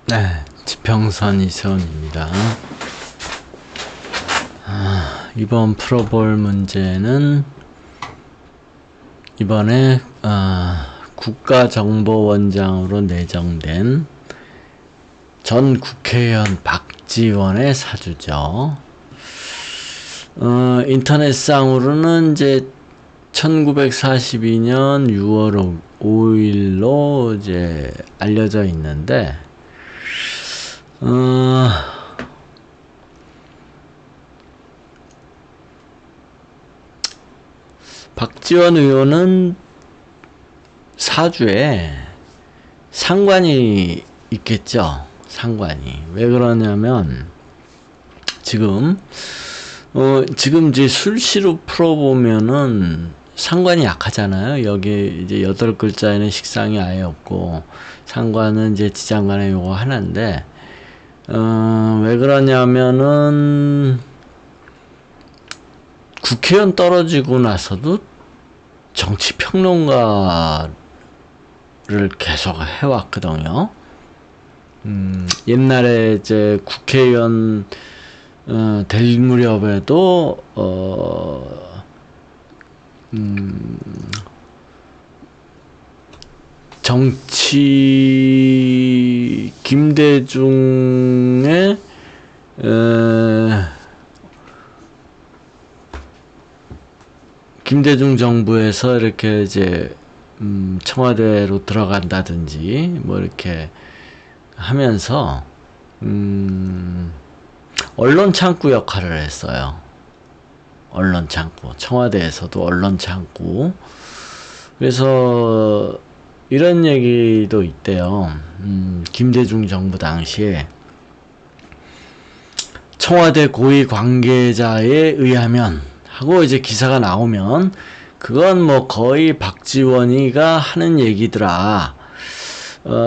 네, 지평선 이세훈입니다. 이번 풀어볼 문제는 이번에 국가정보원장으로 내정된 전 국회의원 박지원의 사주죠. 인터넷상으로는 이제 1942년 6월 5일로 이제 알려져 있는데, 박지원 의원은 사주에 상관이 있겠죠. 상관이. 왜 그러냐면, 지금 이제 술시로 풀어보면은 상관이 약하잖아요. 여기 이제 8글자에는 식상이 아예 없고, 상관은 이제 지장간에 요거 하나인데, 왜 그러냐면은, 국회의원 떨어지고 나서도 정치평론가를 계속 해왔거든요. 옛날에 이제 국회의원, 될 무렵에도, 정치, 김대중의, 김대중 정부에서 이렇게 이제, 청와대로 들어간다든지, 뭐 이렇게 하면서, 언론 창구 역할을 했어요. 언론 창구. 청와대에서도 언론 창구. 그래서, 이런 얘기도 있대요. 김대중 정부 당시에 청와대 고위 관계자에 의하면 하고 이제 기사가 나오면 그건 뭐 거의 박지원이가 하는 얘기더라.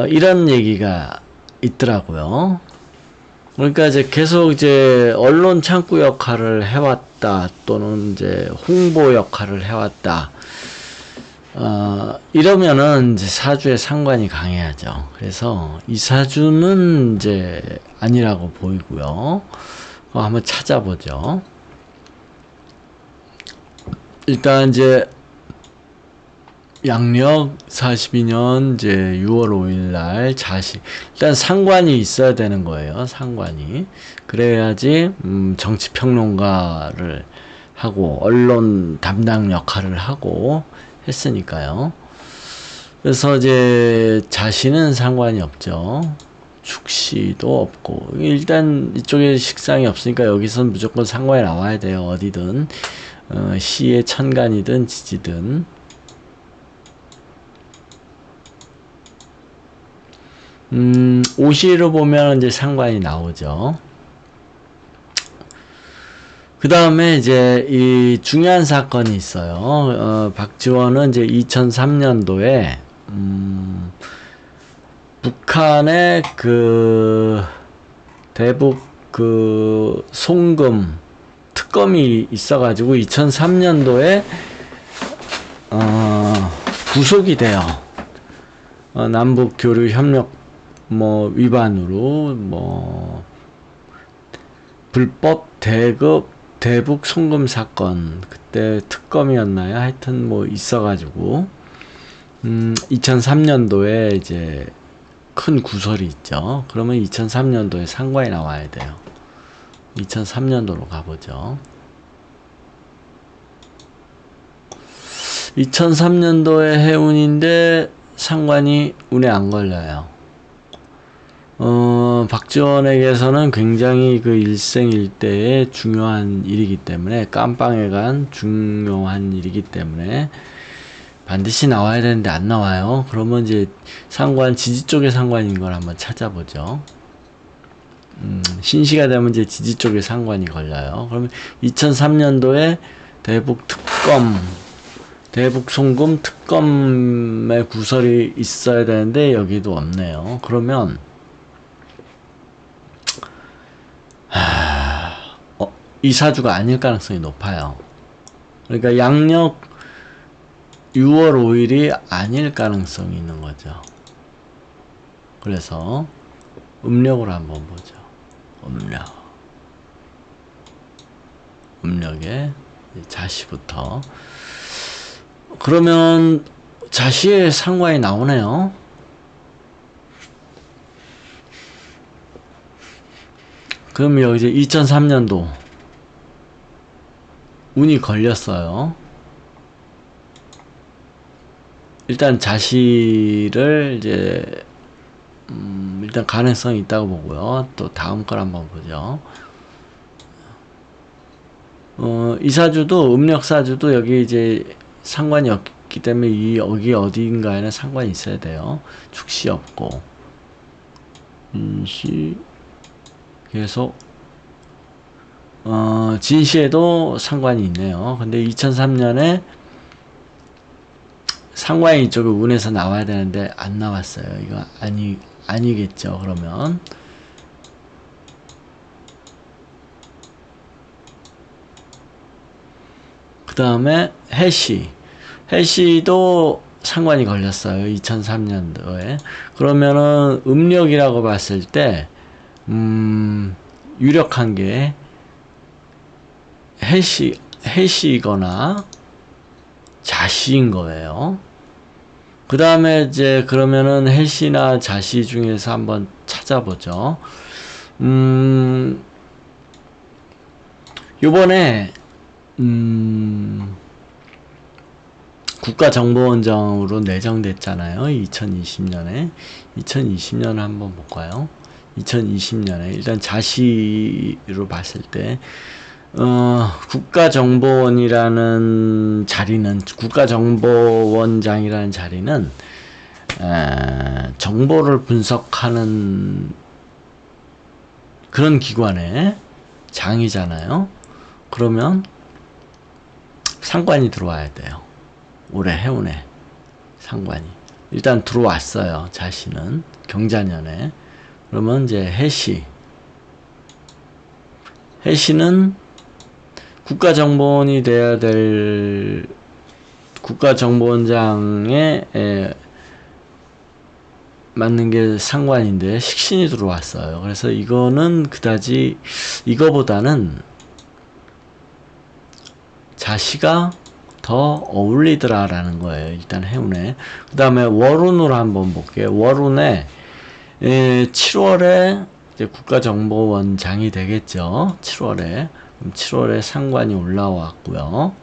이런 얘기가 있더라고요. 그러니까 이제 계속 이제 언론 창구 역할을 해왔다, 또는 이제 홍보 역할을 해왔다. 이러면은 이제 사주에 상관이 강해야죠. 그래서 이 사주는 이제 아니라고 보이고요. 한번 찾아보죠. 일단 이제 양력 42년 이제 6월 5일 날 일단 상관이 있어야 되는 거예요. 상관이. 그래야지 정치평론가를 하고 언론 담당 역할을 하고 했으니까요. 그래서 이제 자신은 상관이 없죠. 축시도 없고, 일단 이쪽에 식상이 없으니까 여기선 무조건 상관이 나와야 돼요. 어디든. 시의 천간이든 지지든. 오시로 보면 이제 상관이 나오죠. 그 다음에 이제 이 중요한 사건이 있어요. 박지원은 이제 2003년도에, 북한의 그 대북 그 송금 특검이 있어가지고 2003년도에 구속이 돼요. 남북 교류 협력 뭐 위반으로 뭐 불법 대북 송금 사건, 그때 특검이었나요? 하여튼 뭐 있어가지고 2003년도에 이제 큰 구설이 있죠. 그러면 2003년도에 상관이 나와야 돼요. 2003년도로 가보죠. 2003년도에 해운인데 상관이 운에 안 걸려요. 박지원에게서는 굉장히 그 일생일대의 중요한 일이기 때문에, 깜빵에 간 중요한 일이기 때문에 반드시 나와야 되는데 안 나와요. 그러면 이제 상관, 지지 쪽의 상관인 걸 한번 찾아보죠. 신시가 되면 이제 지지 쪽에 상관이 걸려요. 그러면 2003년도에 대북 송금 특검의 구설이 있어야 되는데 여기도 없네요. 그러면 이 사주가 아닐 가능성이 높아요. 그러니까 양력 6월 5일이 아닐 가능성이 있는 거죠. 그래서 음력으로 한번 보죠. 음력의 자시부터. 그러면 자시의 상관이 나오네요. 그럼 여기 이제 2003년도 운이 걸렸어요. 일단 자시를 이제 일단 가능성이 있다고 보고요. 또 다음 걸 한번 보죠. 이 사주도 음력 사주도 여기 이제 상관이 없기 때문에 여기 어디인가에는 상관이 있어야 돼요. 축시 없고 인시 계속 진시에도 상관이 있네요. 근데 2003년에 상관이 이쪽에 운에서 나와야 되는데 안 나왔어요. 이거 아니겠죠. 그러면 그 다음에 해시도 상관이 걸렸어요. 2003년도에. 그러면은 음력이라고 봤을 때 유력한 게 해시거나 자시인 거예요. 그 다음에 이제 그러면은 해시나 자시 중에서 한번 찾아보죠. 요번에 국가정보원장으로 내정됐잖아요. 2020년을 한번 볼까요? 2020년에 일단 자시로 봤을 때 국가정보원이라는 자리는, 국가정보원장이라는 자리는 정보를 분석하는 그런 기관의 장이잖아요. 그러면 상관이 들어와야 돼요. 올해 해운에 상관이 일단 들어왔어요. 자신은 경자년에. 그러면 이제 해시는 국가정보원이 돼야 될 국가정보원장에 맞는 게 상관인데 식신이 들어왔어요. 그래서 이거는 그다지, 이거보다는 자시가 더 어울리더라라는 거예요. 일단 해운에. 그 다음에 월운으로 한번 볼게요. 월운에 7월에 이제 국가정보원장이 되겠죠. 7월에. 그럼 7월에 상관이 올라왔고요.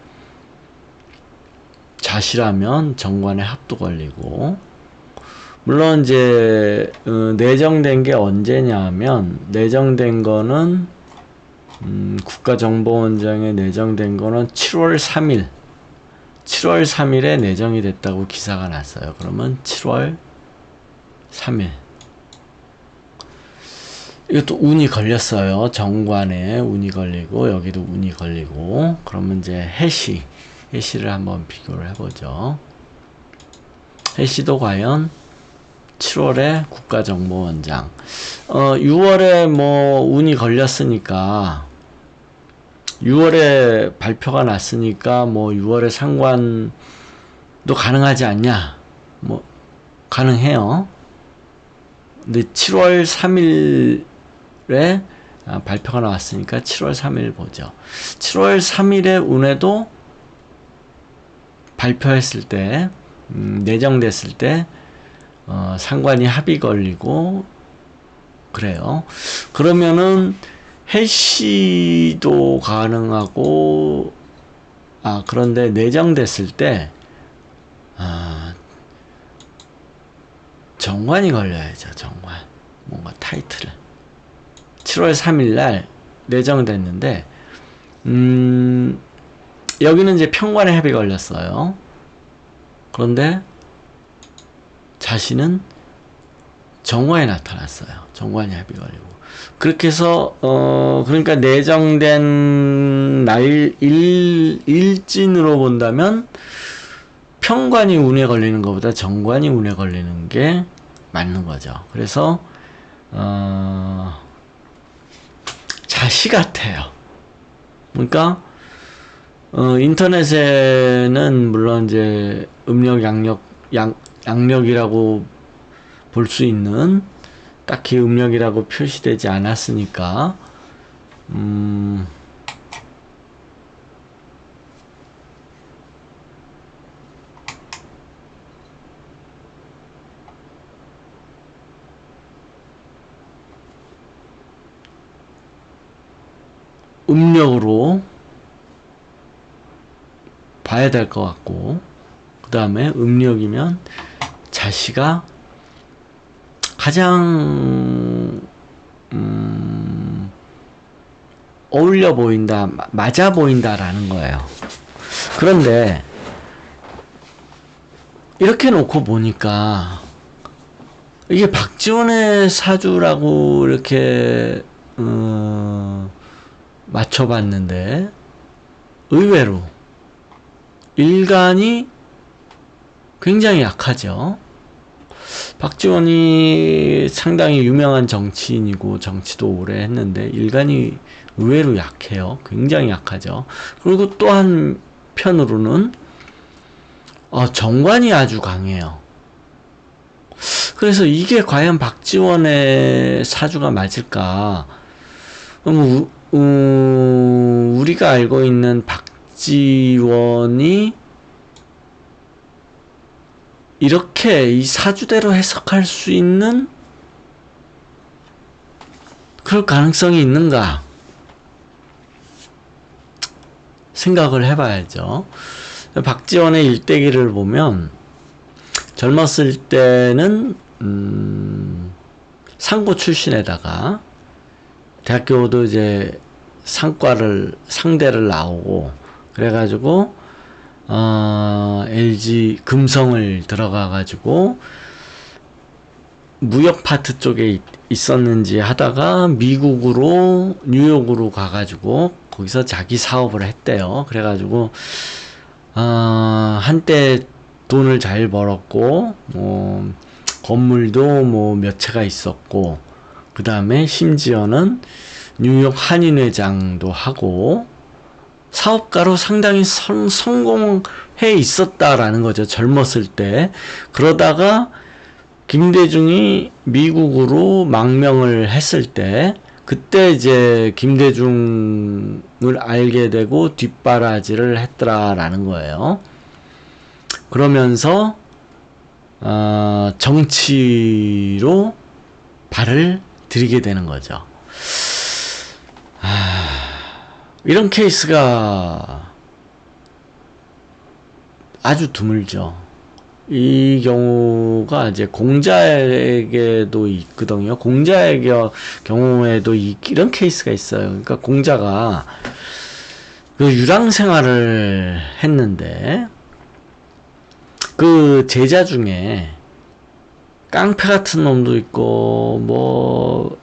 자시라면 정관에 합도 걸리고, 물론 이제 내정된 게 언제냐면, 내정된 거는 국가정보원장에 내정된 거는 7월 3일에 내정이 됐다고 기사가 났어요. 그러면 7월 3일. 이것도 운이 걸렸어요. 정관에 운이 걸리고, 여기도 운이 걸리고. 그러면 이제 해시를 한번 비교를 해보죠. 해시도 과연 7월에 국가정보원장. 6월에 뭐 운이 걸렸으니까, 6월에 발표가 났으니까 뭐 6월에 상관도 가능하지 않냐? 뭐 가능해요. 근데 7월 3일에 발표가 나왔으니까 7월 3일 보죠. 7월 3일에 운에도 발표했을 때, 내정됐을 때 상관이 합이 걸리고 그래요. 그러면은 해시도 가능하고, 그런데 내정됐을 때 정관이 걸려야죠. 정관. 뭔가 타이틀을. 7월 3일 날 내정됐는데 여기는 이제 평관에 합이 걸렸어요. 그런데 자신은 정관에 나타났어요. 정관이 합이 걸리고. 그렇게 해서 그러니까 내정된 날 일진으로 본다면 평관이 운에 걸리는 것보다 정관이 운에 걸리는 게 맞는 거죠. 그래서 자시 같아요. 그러니까 인터넷에는 물론 이제 음력, 양력이라고 볼 수 있는 딱히 음력이라고 표시되지 않았으니까 음력으로 봐야 될 것 같고, 그 다음에 음력이면 자시가 가장 어울려 보인다, 맞아 보인다라는 거예요. 그런데 이렇게 놓고 보니까 이게 박지원의 사주라고 이렇게 맞춰봤는데 의외로 일간이 굉장히 약하죠. 박지원이 상당히 유명한 정치인이고 정치도 오래 했는데 일간이 의외로 약해요. 굉장히 약하죠. 그리고 또 한편으로는 정관이 아주 강해요. 그래서 이게 과연 박지원의 사주가 맞을까? 우리가 알고 있는 박지원이 이렇게 이 사주대로 해석할 수 있는 그럴 가능성이 있는가 생각을 해봐야죠. 박지원의 일대기를 보면 젊었을 때는 상고 출신에다가 대학교도 이제 상대를 나오고 그래가지고 LG 금성을 들어가가지고 무역 파트 쪽에 있었는지 하다가 미국으로 뉴욕으로 가가지고 거기서 자기 사업을 했대요. 그래가지고 한때 돈을 잘 벌었고 건물도 뭐 몇 채가 있었고 그 다음에 심지어는 뉴욕 한인회장도 하고 사업가로 상당히 성공해 있었다라는 거죠. 젊었을 때. 그러다가 김대중이 미국으로 망명을 했을 때 그때 이제 김대중을 알게 되고 뒷바라지를 했더라라는 거예요. 그러면서 정치로 발을 들이게 되는 거죠. 이런 케이스가 아주 드물죠. 이 경우가 이제 공자에게도 있거든요. 공자의 경우에도 이런 케이스가 있어요. 그러니까 공자가 그 유랑 생활을 했는데 그 제자 중에 깡패 같은 놈도 있고 뭐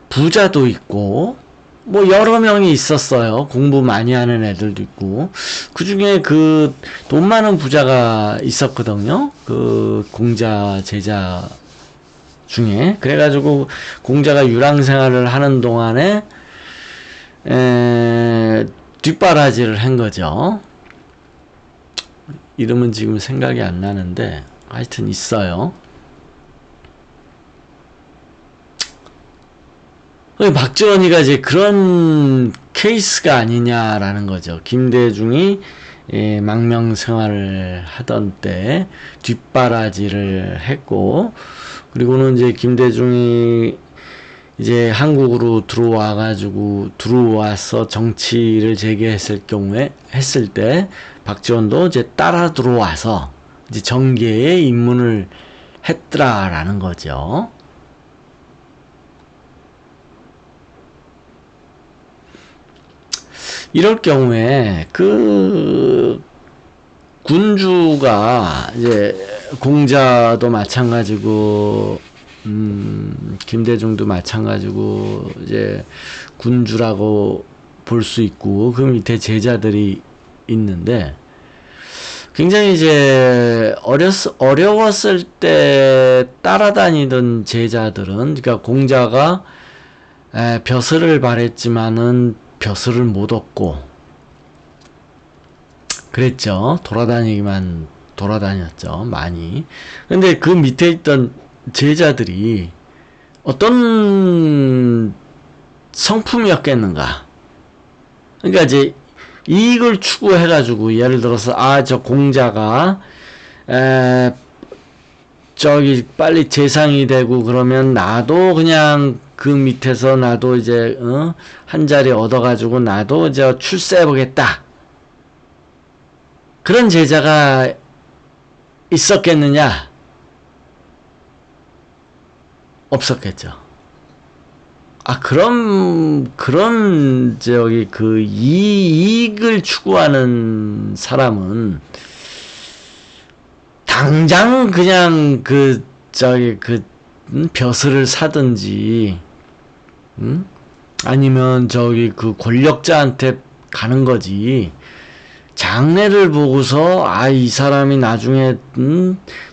부자도 있고 뭐 여러 명이 있었어요. 공부 많이 하는 애들도 있고 그 중에 그 돈 많은 부자가 있었거든요. 그 공자 제자 중에. 그래가지고 공자가 유랑 생활을 하는 동안에 뒷바라지를 한 거죠. 이름은 지금 생각이 안 나는데 하여튼 있어요. 박지원이가 이제 그런 케이스가 아니냐라는 거죠. 김대중이 망명 생활을 하던 때 뒷바라지를 했고, 그리고는 이제 김대중이 이제 한국으로 들어와서 정치를 재개했을 경우에, 했을 때, 박지원도 이제 따라 들어와서 이제 정계에 입문을 했더라라는 거죠. 이럴 경우에 그 군주가 이제 공자도 마찬가지고 김대중도 마찬가지고 이제 군주라고 볼 수 있고 그 밑에 제자들이 있는데 굉장히 이제 어려웠을 때 따라다니던 제자들은 그러니까 공자가 벼슬을 바랬지만은 벼슬을 못 얻고 그랬죠. 돌아다녔죠. 많이. 근데 그 밑에 있던 제자들이 어떤 성품이었겠는가? 그러니까 이제 이익을 추구해가지고 예를 들어서 저 공자가 저기 빨리 재상이 되고 그러면 나도 그냥 그 밑에서 나도 이제 한 자리 얻어가지고 나도 이제 출세해보겠다. 그런 제자가 있었겠느냐? 없었겠죠. 그런 저기 그 이익을 추구하는 사람은 당장 그냥 벼슬을 사든지, 아니면 저기 그 권력자한테 가는 거지. 장래를 보고서 이 사람이 나중에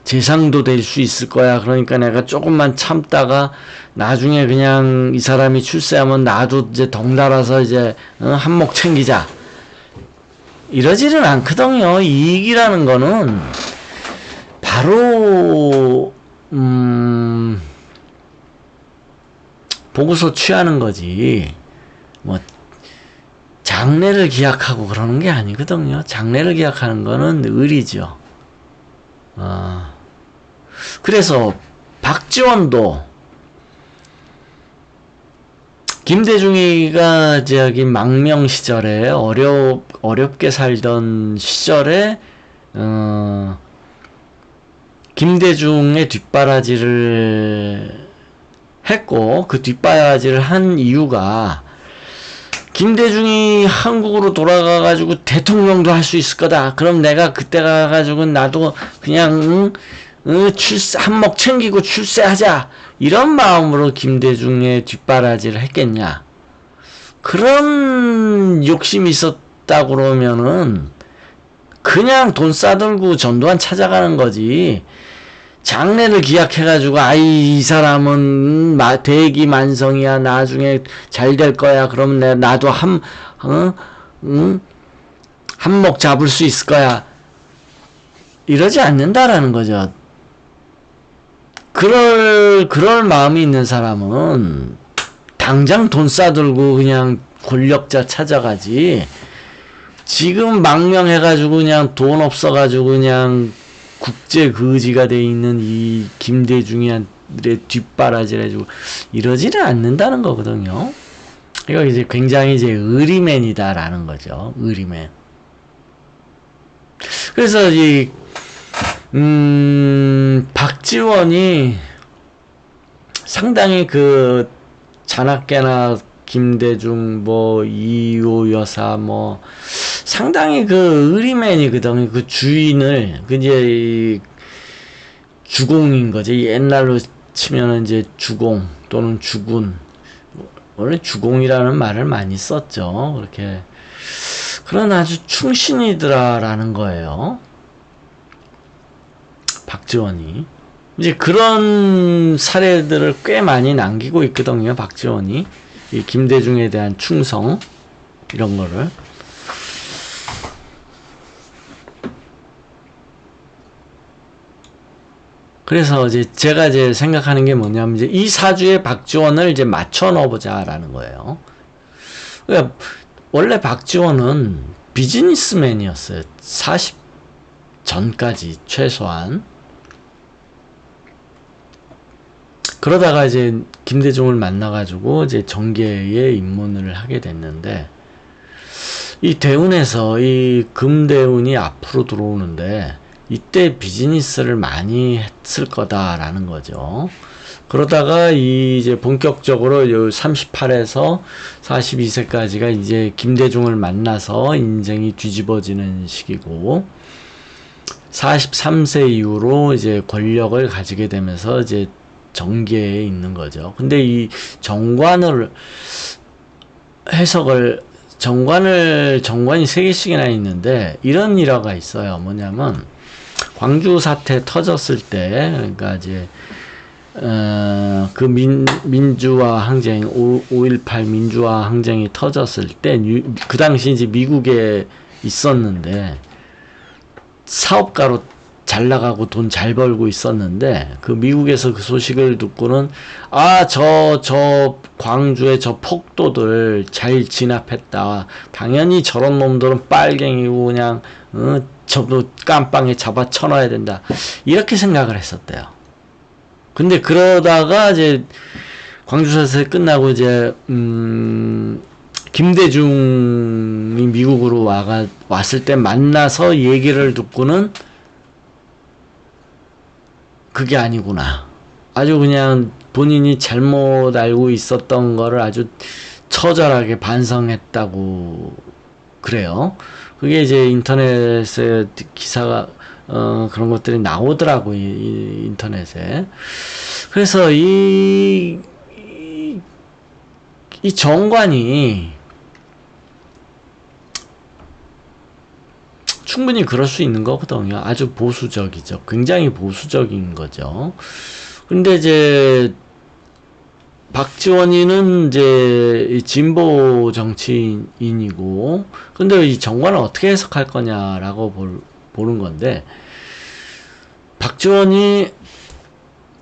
재상도 될 수 있을 거야. 그러니까 내가 조금만 참다가 나중에 그냥 이 사람이 출세하면 나도 이제 덩달아서 이제 한몫 챙기자. 이러지는 않거든요. 이익이라는 거는 바로 보고서 취하는 거지. 뭐 장래를 기약하고 그러는 게 아니거든요. 장래를 기약하는 거는 의리죠. 그래서 박지원도 김대중이가 저기 망명 시절에 어렵게 살던 시절에 김대중의 뒷바라지를 했고, 그 뒷바라지를 한 이유가 김대중이 한국으로 돌아가가지고 대통령도 할 수 있을 거다. 그럼 내가 그때 가가지고 나도 그냥 한몫 챙기고 출세하자. 이런 마음으로 김대중의 뒷바라지를 했겠냐. 그런 욕심이 있었다 그러면은 그냥 돈 싸들고 전두환 찾아가는 거지. 장래를 기약해가지고 이 사람은 대기만성이야. 나중에 잘 될 거야. 그러면 나도 한몫 잡을 수 있을 거야. 이러지 않는다라는 거죠. 그럴 마음이 있는 사람은 당장 돈 싸들고 그냥 권력자 찾아가지. 지금 망명해가지고 그냥 돈 없어가지고 그냥 국제 거지가 돼 있는 이 김대중이한테 뒷바라지를 해주고 이러지는 않는다는 거거든요. 이거 이제 굉장히 이제 의리맨이다라는 거죠. 의리맨. 그래서 이 박지원이 상당히 그 잔학계나 김대중 이효 여사 상당히 그 의리맨이거든요. 그 주인을 이제 주공인 거지. 옛날로 치면은 이제 주공 또는 주군, 원래 주공이라는 말을 많이 썼죠. 그렇게 그런 아주 충신이더라라는 거예요. 박지원이 이제 그런 사례들을 꽤 많이 남기고 있거든요. 박지원이 이 김대중에 대한 충성 이런 거를. 그래서 이제 제가 이제 생각하는 게 뭐냐면 이제 이 사주에 박지원을 이제 맞춰 넣어보자라는 거예요. 그러니까 원래 박지원은 비즈니스맨이었어요. 40 전까지 최소한. 그러다가 이제 김대중을 만나가지고 이제 정계에 입문을 하게 됐는데, 이 대운에서 이 금대운이 앞으로 들어오는데 이때 비즈니스를 많이 했을 거다라는 거죠. 그러다가 이제 본격적으로 38에서 42세까지가 이제 김대중을 만나서 인생이 뒤집어지는 시기고, 43세 이후로 이제 권력을 가지게 되면서 이제 정계에 있는 거죠. 근데 이 정관이 3개씩이나 있는데 이런 일화가 있어요. 뭐냐면 광주 사태 터졌을 때, 그러니까 이제 그 민주화 항쟁 5.18 민주화 항쟁이 터졌을 때 그 당시 이제 미국에 있었는데 사업가로 잘 나가고 돈 잘 벌고 있었는데 그 미국에서 그 소식을 듣고는 저 광주의 저 폭도들 잘 진압했다. 당연히 저런 놈들은 빨갱이고 그냥 저도 깜빵에 잡아 쳐넣어야 된다. 이렇게 생각을 했었대요. 근데 그러다가 이제 광주 사태 끝나고 이제 김대중이 미국으로 왔을 때 만나서 얘기를 듣고는 그게 아니구나. 아주 그냥 본인이 잘못 알고 있었던 거를 아주 처절하게 반성했다고 그래요. 그게 이제 인터넷에 기사가 그런 것들이 나오더라고요. 인터넷에. 그래서 이 정관이 충분히 그럴 수 있는 거거든요. 아주 보수적이죠. 굉장히 보수적인 거죠. 근데 이제 박지원이는 이제 진보 정치인이고, 근데 이 정관을 어떻게 해석할 거냐라고 보는 건데, 박지원이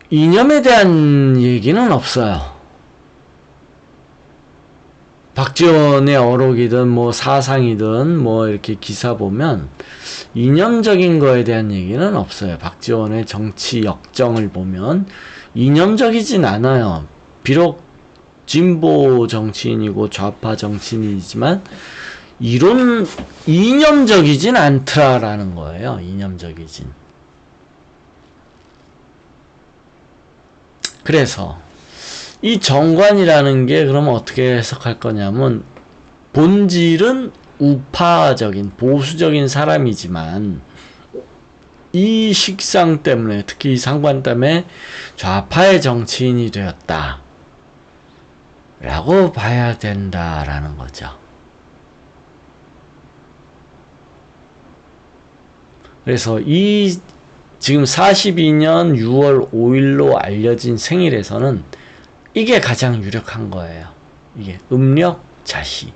이념에 대한 얘기는 없어요. 박지원의 어록이든 뭐 사상이든 뭐 이렇게 기사 보면 이념적인 거에 대한 얘기는 없어요. 박지원의 정치 역정을 보면 이념적이진 않아요. 비록 진보 정치인이고 좌파 정치인이지만 이념적이진 않더라라는 거예요. 이념적이진. 그래서 이 정관이라는 게 그러면 어떻게 해석할 거냐면 본질은 우파적인 보수적인 사람이지만 이 식상 때문에 특히 이 상관 때문에 좌파의 정치인이 되었다 라고 봐야 된다라는 거죠. 그래서 이 지금 42년 6월 5일로 알려진 생일에서는 이게 가장 유력한 거예요. 이게 음력 자시.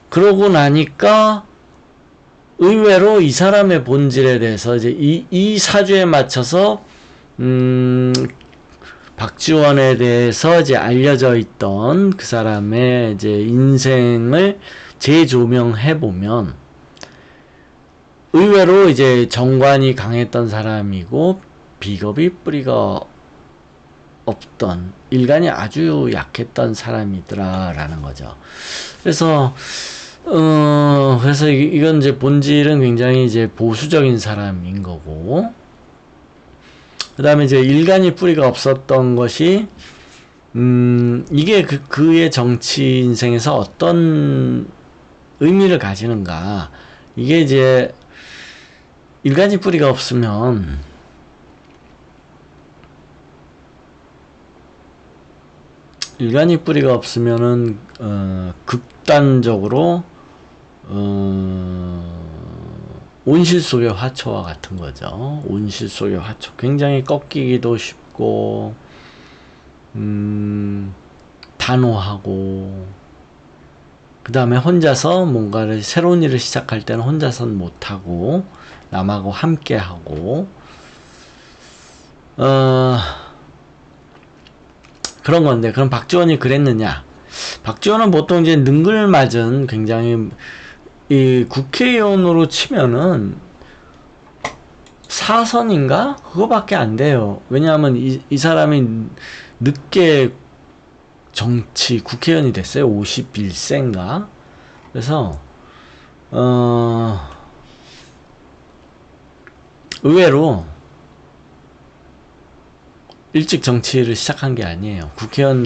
그러고 나니까 의외로 이 사람의 본질에 대해서 이제 이 사주에 맞춰서 박지원에 대해서 이제 알려져 있던 그 사람의 이제 인생을 재조명해 보면 의외로 이제 정관이 강했던 사람이고 비겁이 뿌리가 없던 일간이 아주 약했던 사람이더라라는 거죠. 그래서 이건 이제 본질은 굉장히 이제 보수적인 사람인 거고, 그 다음에 이제 일간이 뿌리가 없었던 것이 이게 그의 정치 인생에서 어떤 의미를 가지는가. 이게 이제 일간이 뿌리가 없으면 일간이 뿌리가 없으면은 극단적으로 온실 속의 화초와 같은 거죠. 온실 속의 화초. 굉장히 꺾이기도 쉽고 단호하고 그 다음에 혼자서 뭔가를 새로운 일을 시작할 때는 혼자서는 못하고 남하고 함께하고 그런 건데, 그럼 박지원이 그랬느냐? 박지원은 보통 이제 능글맞은 굉장히 이 국회의원으로 치면은 사선인가? 그거밖에 안 돼요. 왜냐하면 이 사람이 늦게 국회의원이 됐어요. 51세인가? 그래서 의외로 일찍 정치를 시작한 게 아니에요. 국회의원이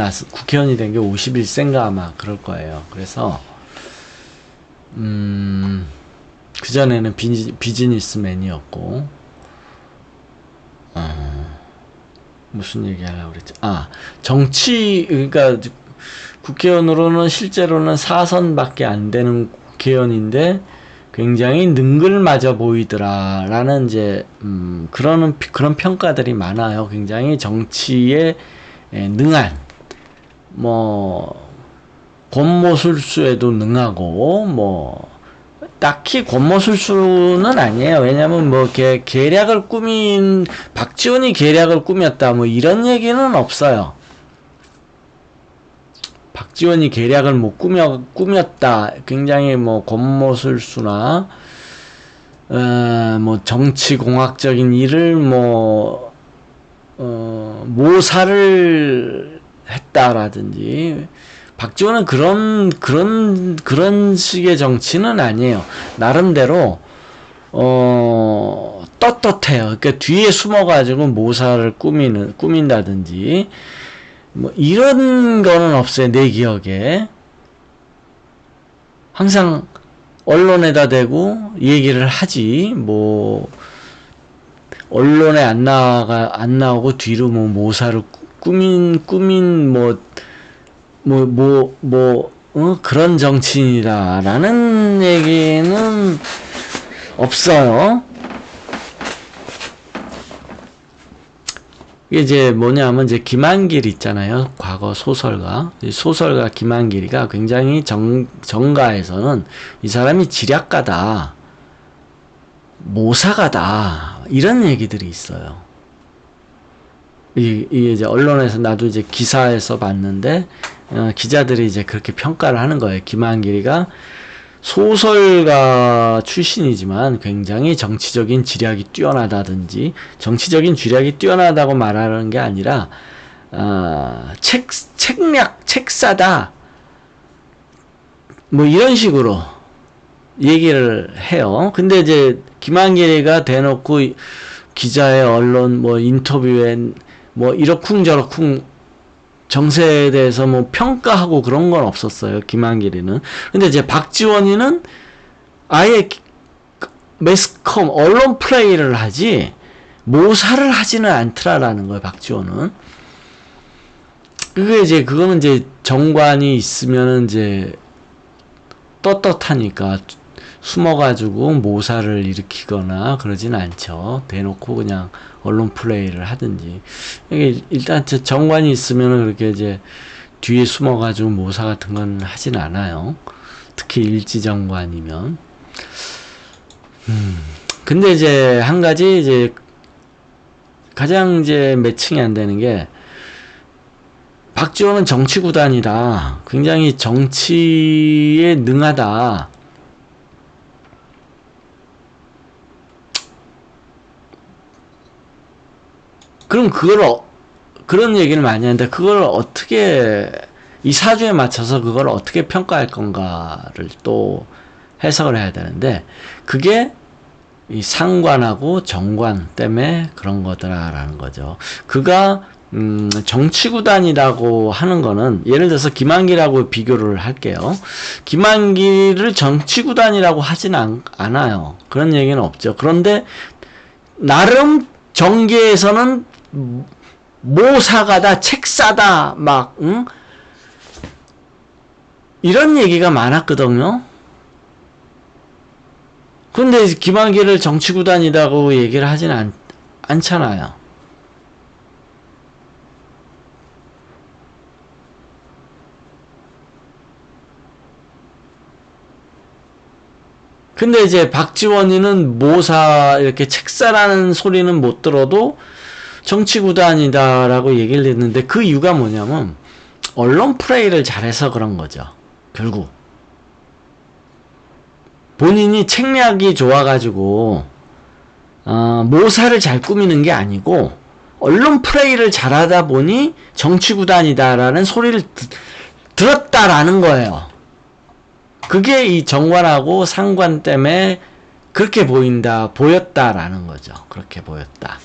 된 게 51세인가 아마 그럴 거예요. 그래서 그전에는 비즈니스맨이었고 무슨 얘기 하려고 그랬지? 그러니까 국회의원으로는 실제로는 4선밖에 안 되는 국회의원인데 굉장히 능글맞아 보이더라라는 이제 그런 평가들이 많아요. 굉장히 정치에 능한, 뭐 권모술수에도 능하고 뭐 딱히 권모술수는 아니에요. 왜냐면 뭐 계략을 꾸민 박지원이 계략을 꾸몄다 뭐 이런 얘기는 없어요. 박지원이 계략을 뭐 꾸몄다. 굉장히 뭐 권모술수나 뭐 정치공학적인 일을 모사를 했다라든지 박지원은 그런 식의 정치는 아니에요. 나름대로 떳떳해요. 그러니까 뒤에 숨어가지고 모사를 꾸민다든지 뭐 이런 거는 없어요. 내 기억에 항상 언론에다 대고 얘기를 하지 뭐 언론에 안 나오고 뒤로 뭐 모사를 꾸민 그런 정치인이다라는 얘기는 없어요. 이게 이제 뭐냐면 이제 김한길 있잖아요. 과거 소설가 김한길이가 굉장히 정가에서는 이 사람이 지략가다, 모사가다 이런 얘기들이 있어요. 이게 이제 언론에서 나도 이제 기사에서 봤는데 기자들이 이제 그렇게 평가를 하는 거예요. 김한길이가 소설가 출신이지만 굉장히 정치적인 지략이 뛰어나다든지 정치적인 지략이 뛰어나다고 말하는 게 아니라 책사다 뭐 이런 식으로 얘기를 해요. 근데 이제 김한길이가 대놓고 기자의 언론 뭐 인터뷰에 뭐 이러쿵저러쿵 정세에 대해서 뭐 평가하고 그런 건 없었어요. 김한길이는. 근데 이제 박지원이는 아예 매스컴 언론 플레이를 하지 모사를 하지는 않더라라는 거예요. 박지원은. 그거는 이제 정관이 있으면은 이제 떳떳하니까 숨어가지고 모사를 일으키거나 그러진 않죠. 대놓고 그냥 언론 플레이를 하든지. 이게 일단 정관이 있으면 그렇게 이제 뒤에 숨어가지고 모사 같은 건 하진 않아요. 특히 일지정관이면. 근데 이제 한 가지 이제 가장 이제 매칭이 안 되는 게 박지원은 정치구단이다. 굉장히 정치에 능하다. 그럼 그런 얘기를 많이 하는데 그걸 어떻게 이 사주에 맞춰서 그걸 어떻게 평가할 건가를 또 해석을 해야 되는데 그게 이 상관하고 정관 때문에 그런 거더라라는 거죠. 그가 정치구단이라고 하는 거는 예를 들어서 김한길하고 비교를 할게요. 김한길을 정치구단이라고 하진 않아요. 그런 얘기는 없죠. 그런데 나름 정계에서는 모사가다, 책사다, 이런 얘기가 많았거든요. 근데 김한길을 정치구단이라고 얘기를 하진 않잖아요. 근데 이제 박지원이는 모사, 이렇게 책사라는 소리는 못 들어도 정치구단이다라고 얘기를 했는데 그 이유가 뭐냐면 언론 플레이를 잘해서 그런 거죠. 결국 본인이 책략이 좋아가지고 모사를 잘 꾸미는 게 아니고 언론 플레이를 잘하다 보니 정치구단이다라는 소리를 들었다라는 거예요. 그게 이 정관하고 상관 때문에 그렇게 보였다라는 거죠. 그렇게 보였다.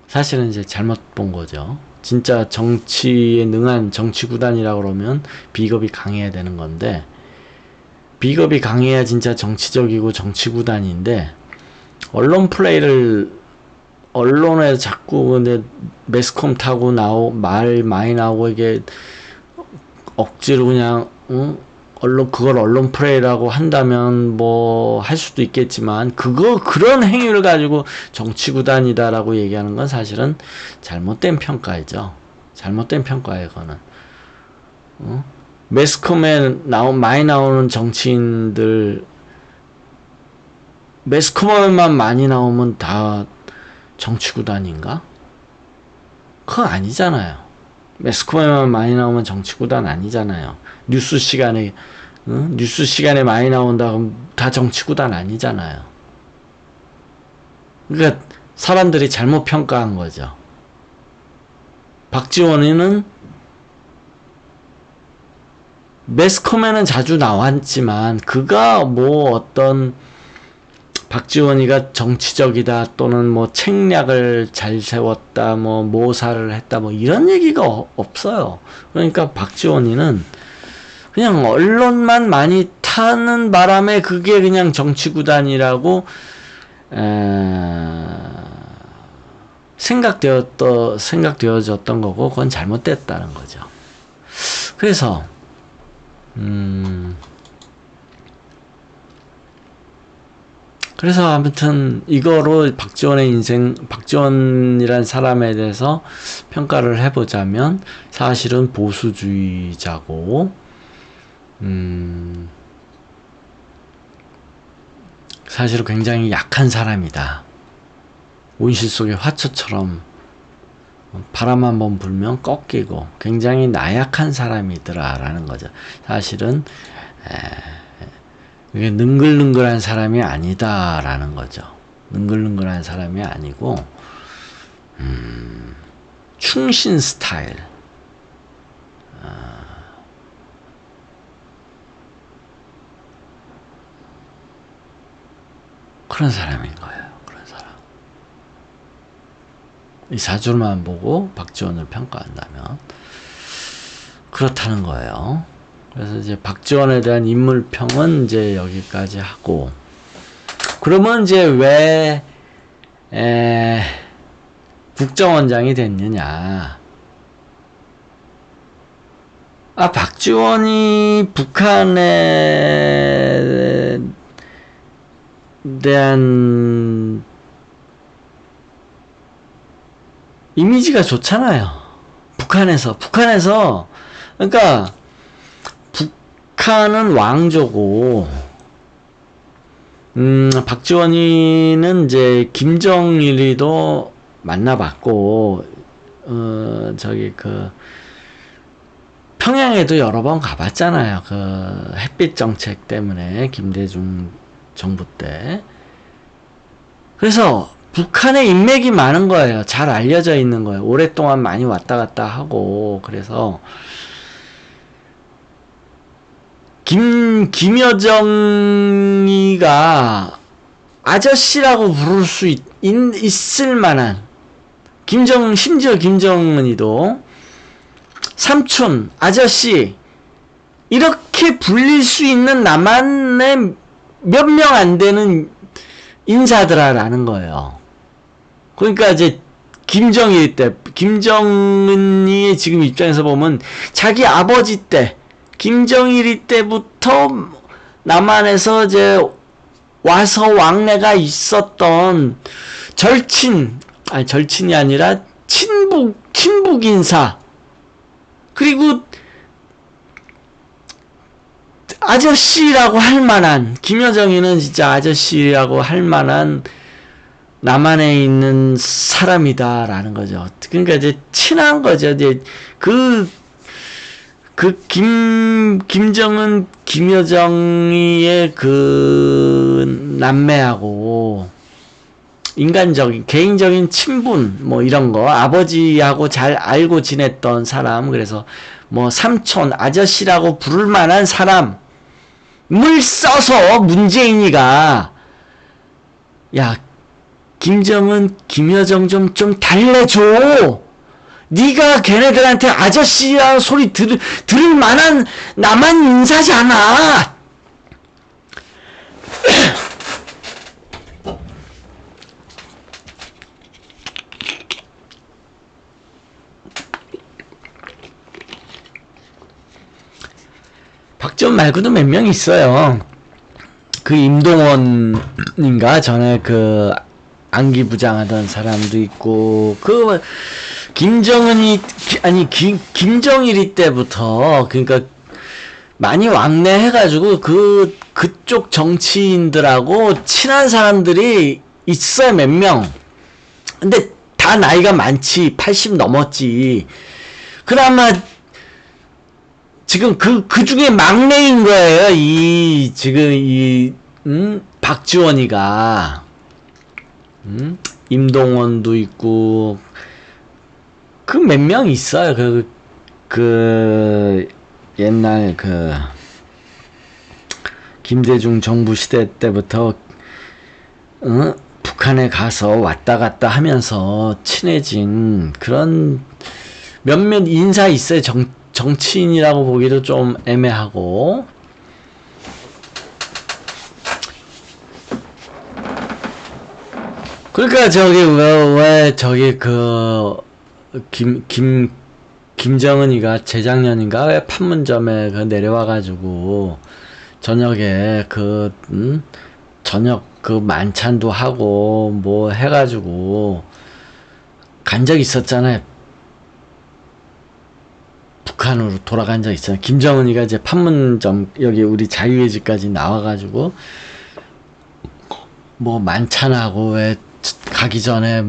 사실은 이제 잘못 본 거죠. 진짜 정치에 능한 정치구단이라고 그러면 비겁이 강해야 되는 건데 비겁이 강해야 진짜 정치적이고 정치구단인데 언론 플레이를 언론에 자꾸 근데 매스컴 타고 말 많이 나오고 이게 억지로 그냥 그걸 언론 프레이라고 한다면 뭐 할 수도 있겠지만, 그런 행위를 가지고 정치구단이다라고 얘기하는 건 사실은 잘못된 평가이죠. 잘못된 평가예요, 그거는. 매스컴에 많이 나오는 정치인들, 매스컴에만 많이 나오면 다 정치구단인가? 그거 아니잖아요. 매스컴에만 많이 나오면 정치구단 아니잖아요. 뉴스 시간에 많이 나온다 그럼 다 정치구단 아니잖아요. 그러니까 사람들이 잘못 평가한 거죠. 박지원이는 매스컴에는 자주 나왔지만 그가 뭐 어떤 박지원이가 정치적이다 또는 뭐 책략을 잘 세웠다 뭐 모사를 했다 뭐 이런 얘기가 없어요. 그러니까 박지원이는 그냥 언론만 많이 타는 바람에 그게 그냥 정치구단이라고 생각되어졌던 거고 그건 잘못됐다는 거죠. 그래서 그래서 아무튼 이거로 박지원이란 사람에 대해서 평가를 해보자면 사실은 보수주의자고 사실은 굉장히 약한 사람이다. 온실 속의 화초처럼 바람 한번 불면 꺾이고 굉장히 나약한 사람이더라 라는 거죠. 사실은 그게 능글능글한 사람이 아니다 라는 거죠. 능글능글한 사람이 아니고 충신 스타일, 그런 사람인 거예요. 그런 사람. 이 사주만 보고 박지원을 평가한다면 그렇다는 거예요. 그래서 이제 박지원에 대한 인물평은 이제 여기까지 하고, 그러면 이제 왜 국정원장이 됐느냐? 박지원이 북한에 대한 이미지가 좋잖아요. 북한에서 그러니까 북한은 왕조고 박지원이는 이제 김정일이도 만나봤고 평양에도 여러 번 가봤잖아요. 햇빛 정책 때문에 김대중 정부 때. 그래서 북한에 인맥이 많은 거예요. 잘 알려져 있는 거예요. 오랫동안 많이 왔다 갔다 하고. 그래서 김여정이가 아저씨라고 부를 수 있을 만한, 심지어 김정은이도 삼촌, 아저씨 이렇게 불릴 수 있는 나만의 몇 명 안 되는 인사들아라는 거예요. 그러니까 이제 김정은이의 지금 입장에서 보면 자기 아버지 때 김정일이 때부터 남한에서 이제 와서 왕래가 있었던 절친이 아니라 친북 인사, 그리고 아저씨라고 할 만한, 김여정이는 진짜 아저씨라고 할 만한 남한에 있는 사람이다라는 거죠. 그러니까 이제 친한 거죠. 이제 김정은, 김여정이의 남매하고 개인적인 친분, 뭐 이런 거, 아버지하고 잘 알고 지냈던 사람, 그래서 뭐 삼촌, 아저씨라고 부를 만한 사람을 써서 문재인이가, 야, 김정은, 김여정 좀 달래줘. 네가 걔네들한테 아저씨야 소리 들을 만한 남한 인사잖아. 박지원 말고도 몇 명 있어요. 그 임동원인가 전에 그 안기 부장하던 사람도 있고, 그 김정은이 아니 김정일이 때부터 그러니까 많이 왕래해가지고 그쪽 정치인들하고 친한 사람들이 있어요, 몇 명. 근데 다 나이가 많지, 80 넘었지. 그나마 지금 그 중에 막내인 거예요, 박지원이가. 임동원도 있고, 그 몇 명 있어요, 옛날 김대중 정부 시대 때부터, 북한에 가서 왔다 갔다 하면서 친해진 그런 몇몇 인사 있어요. 정치인이라고 보기도 좀 애매하고. 그러니까 왜 김정은이가 재작년인가 왜 판문점에 내려와가지고 저녁에 저녁 만찬도 하고 뭐 해가지고 간 적 있었잖아요. 북한으로 돌아간 적 있잖아요. 김정은이가 이제 판문점 여기 우리 자유의 집까지 나와가지고 뭐 만찬하고 왜 가기 전에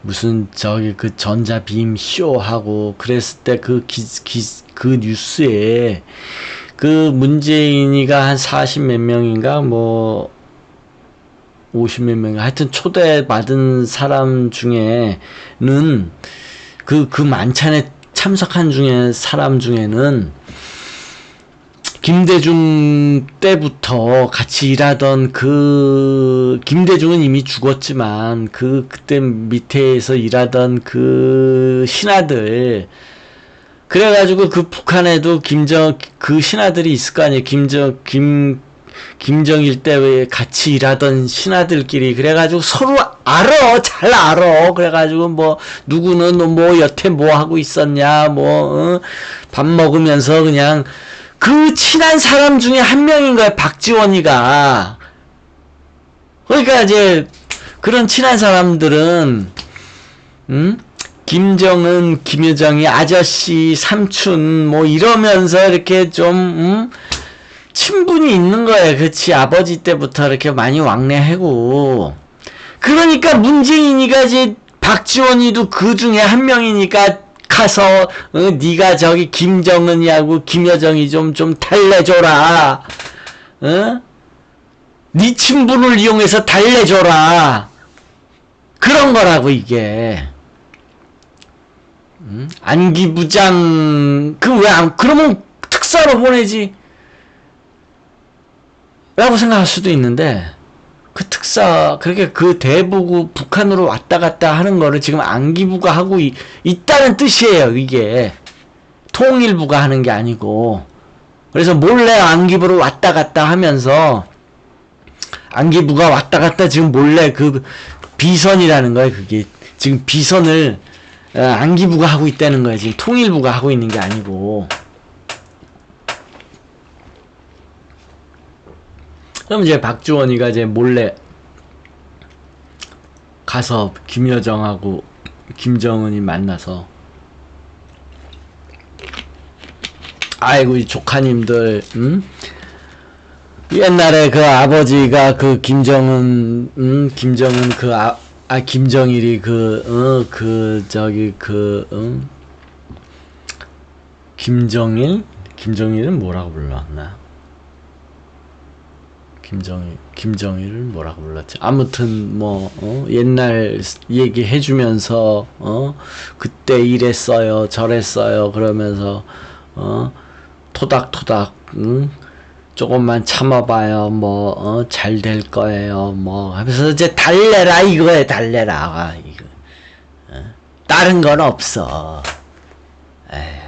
무슨 그 전자빔 쇼하고 그랬을 때 그 뉴스에 그 문재인이가 한 40 몇 명인가 50 몇 명인가 하여튼 초대받은 사람 중에는 그 만찬에 참석한 사람 중에는 김대중 때부터 같이 일하던 김대중은 이미 죽었지만 그때 밑에서 일하던 그 신하들, 그래가지고 그 북한에도 그 신하들이 있을 거 아니에요. 김정일 때 왜 같이 일하던 신하들끼리. 그래가지고 서로 잘 알아. 그래가지고 누구는 여태 뭐 하고 있었냐, 밥 먹으면서 그냥 그 친한 사람 중에 한 명인 거야, 박지원이가. 그러니까 이제 그런 친한 사람들은 김정은, 김여정이 아저씨, 삼촌 이러면서 이렇게 좀 친분이 있는 거예요. 그렇지. 아버지 때부터 이렇게 많이 왕래하고. 그러니까 문재인이가 이제 박지원이도 그 중에 한 명이니까 가서 네가 저기 김정은이하고 김여정이 좀 달래줘라. 네 친분을 이용해서 달래줘라. 그런 거라고 이게. 안기 부장 그러면 특사로 보내지 라고 생각할 수도 있는데, 그 특사, 그렇게 그 대부고 북한으로 왔다 갔다 하는 거를 지금 안기부가 하고 있다는 뜻이에요, 이게. 통일부가 하는 게 아니고. 그래서 몰래 안기부로 왔다 갔다 하면서, 안기부가 왔다 갔다 지금 몰래 비선이라는 거예요, 그게. 지금 비선을 안기부가 하고 있다는 거예요, 지금 통일부가 하고 있는 게 아니고. 그럼 이제 박지원이가 이제 몰래 가서 김여정하고 김정은이 만나서, 아이고 이 조카님들, 옛날에 그 아버지가 그 김정은 김정일이 김정일은 뭐라고 불렀나? 김정일을 뭐라고 불렀지? 아무튼 옛날 얘기 해주면서 그때 이랬어요, 저랬어요 그러면서 토닥토닥 조금만 참아봐요, 잘 될 거예요, 하면서 이제 달래라 이거에 달래라 이거. 다른 건 없어. 에이.